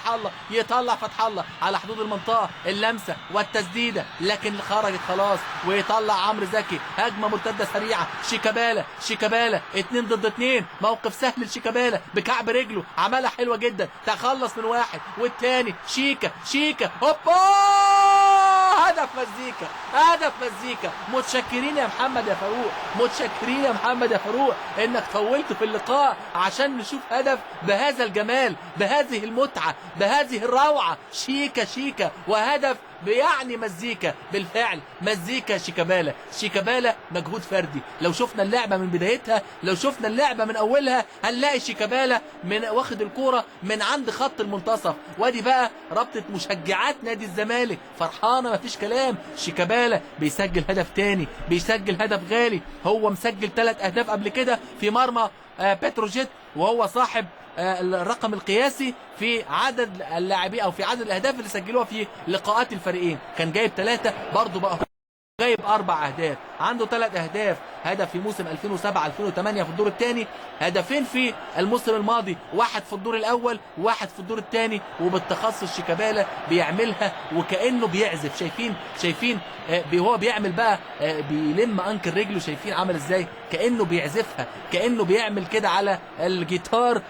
فتح الله، يطلع فتح الله على حدود المنطقه، اللمسه والتسديده لكن خرجت خلاص، ويطلع عمرو زكي هجمه مرتده سريعه. شيكابالا 2 ضد 2، موقف سهل لشيكابالا بكعب رجله، عملها حلوه جدا، تخلص من واحد والتاني. شيكا هوبا، هدف مزيكا. متشكرين يا محمد يا فاروق، انك طولت في اللقاء عشان نشوف هدف بهذا الجمال، بهذه المتعه، بهذه الروعه. شيكا وهدف يعني مزيكا، بالفعل مزيكا. شيكابالا مجهود فردي. لو شفنا اللعبه من بدايتها، لو شفنا اللعبه من اولها، هنلاقي شيكابالا من واخد الكوره من عند خط المنتصف. وادي بقى رابطه مشجعات نادي الزمالك فرحانه مفيش كلام. شيكابالا بيسجل هدف تاني، بيسجل هدف غالي. هو مسجل 3 اهداف قبل كده في مرمى بتروجيت، وهو صاحب الرقم القياسي في عدد اللاعبين او في عدد الاهداف اللي سجلوها في لقاءات الفريقين. كان جايب 3، برضه بقى جايب 4 اهداف، عنده 3 اهداف، هدف في موسم 2007-2008 في الدور الثاني، هدفين في الموسم الماضي، واحد في الدور الاول وواحد في الدور الثاني. وبالتخصص شيكابالا بيعملها وكانه بيعزف. شايفين وهو بيعمل بقى بيلم انكر رجله، شايفين عمل ازاي، كانه بيعزفها، كانه بيعمل كده على الجيتار.